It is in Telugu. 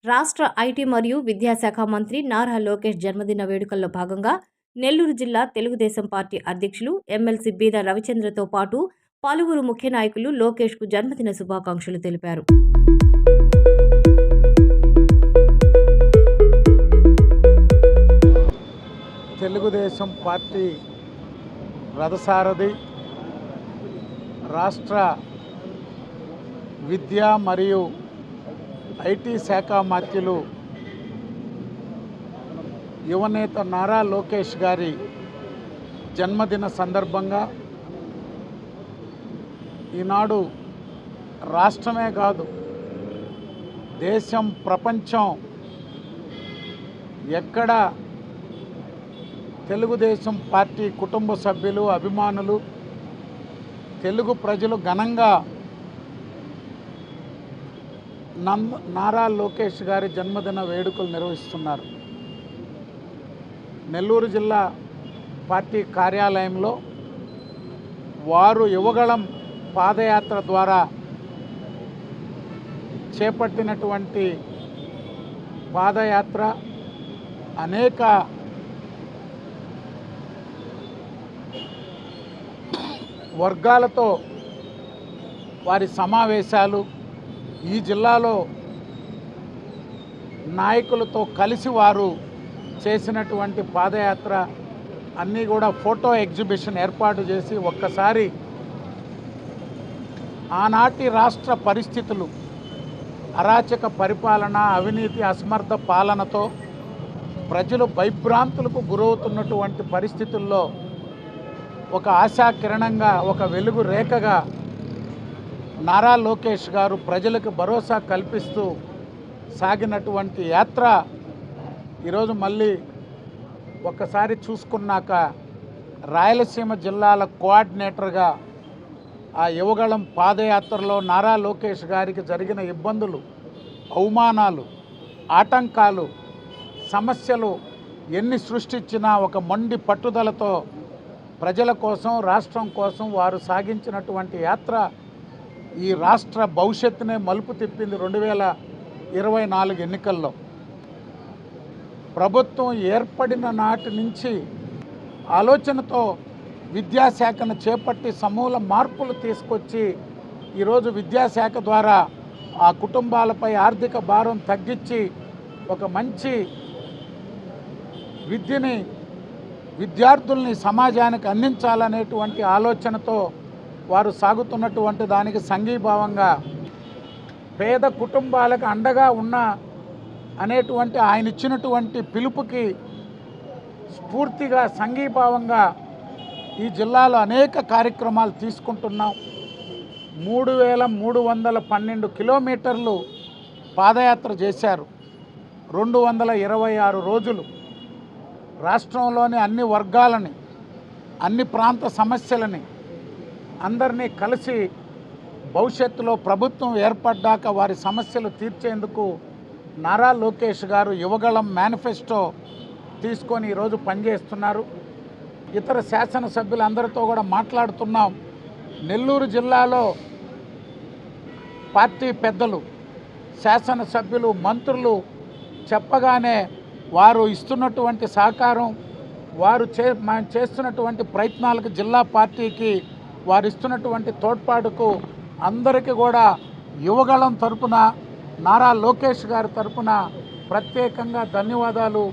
రాష్ట్ర ఐటీ మరియు విద్యాశాఖ మంత్రి నారా లోకేష్ జన్మదిన వేడుకల్లో భాగంగా నెల్లూరు జిల్లా తెలుగుదేశం పార్టీ అధ్యక్షులు ఎమ్మెల్సీ బీద రవిచంద్రతో పాటు పలువురు ముఖ్య నాయకులు లోకేష్కు జన్మదిన శుభాకాంక్షలు తెలిపారు. తెలుగుదేశం పార్టీ రథసారథి రాష్ట్ర విద్యా మరియు ఐటీ శాఖ మంత్రులు యువనేత నారా లోకేష్ గారి జన్మదిన సందర్భంగా ఈనాడు రాష్ట్రమే కాదు దేశం ప్రపంచం ఎక్కడ తెలుగుదేశం పార్టీ కుటుంబ సభ్యులు అభిమానులు తెలుగు ప్రజలు ఘనంగా నారా లోకేష్ గారి జన్మదిన వేడుకలు నిర్వహిస్తున్నారు. నెల్లూరు జిల్లా పార్టీ కార్యాలయంలో వారు యువగళం పాదయాత్ర ద్వారా చేపట్టినటువంటి పాదయాత్ర అనేక వర్గాలతో వారి సమావేశాలు, ఈ జిల్లాలో నాయకులతో కలిసి వారు చేసినటువంటి పాదయాత్ర అన్నీ కూడా ఫోటో ఎగ్జిబిషన్ ఏర్పాటు చేసి ఒక్కసారి ఆనాటి రాష్ట్ర పరిస్థితులు, అరాచక పరిపాలన, అవినీతి అసమర్థ పాలనతో ప్రజలు భయభ్రాంతులకు గురవుతున్నటువంటి పరిస్థితుల్లో ఒక ఆశాకిరణంగా, ఒక వెలుగు రేఖగా నారా లోకేష్ గారు ప్రజలకు భరోసా కల్పిస్తూ సాగినటువంటి యాత్ర ఈరోజు మళ్ళీ ఒక్కసారి చూసుకున్నాక రాయలసీమ జిల్లాల కోఆర్డినేటర్గా ఆ యువగళం పాదయాత్రలో నారా లోకేష్ గారికి జరిగిన ఇబ్బందులు, అవమానాలు, ఆటంకాలు, సమస్యలు ఎన్ని సృష్టించినా ఒక మొండి పట్టుదలతో ప్రజల కోసం, రాష్ట్రం కోసం వారు సాగించినటువంటి యాత్ర ఈ రాష్ట్ర భవిష్యత్తునే మలుపు తిప్పింది. 2024 ఎన్నికల్లో ప్రభుత్వం ఏర్పడిన నాటి నుంచి ఆలోచనతో విద్యాశాఖను చేపట్టి సమూల మార్పులు తీసుకొచ్చి ఈరోజు విద్యాశాఖ ద్వారా ఆ కుటుంబాలపై ఆర్థిక భారం తగ్గించి ఒక మంచి విద్యని విద్యార్థుల్ని సమాజానికి అందించాలనేటువంటి ఆలోచనతో వారు సాగుతున్నటువంటి దానికి సంఘీభావంగా పేద కుటుంబాలకు అండగా ఉన్న అనేటువంటి ఆయన ఇచ్చినటువంటి పిలుపుకి స్ఫూర్తిగా సంఘీభావంగా ఈ జిల్లాలో అనేక కార్యక్రమాలు తీసుకుంటున్నాం. 3312 కిలోమీటర్లు పాదయాత్ర చేశారు. 226 రోజులు రాష్ట్రంలోని అన్ని వర్గాలని, అన్ని ప్రాంత సమస్యలని అందరినీ కలిసి భవిష్యత్తులో ప్రభుత్వం ఏర్పడ్డాక వారి సమస్యలు తీర్చేందుకు నారా లోకేష్ గారు యువగళం మేనిఫెస్టో తీసుకొని ఈరోజు పనిచేస్తున్నారు. ఇతర శాసనసభ్యులందరితో కూడా మాట్లాడుతున్నాం. నెల్లూరు జిల్లాలో పార్టీ పెద్దలు, శాసనసభ్యులు, మంత్రులు చెప్పగానే వారు ఇస్తున్నటువంటి సహకారం, వారు చేస్తున్నటువంటి ప్రయత్నాలకు, జిల్లా పార్టీకి వారు ఇస్తున్నటువంటి తోడ్పాటుకు అందరికీ కూడా యువగళం తరపున, నారా లోకేష్ గారి తరపున ప్రత్యేకంగా ధన్యవాదాలు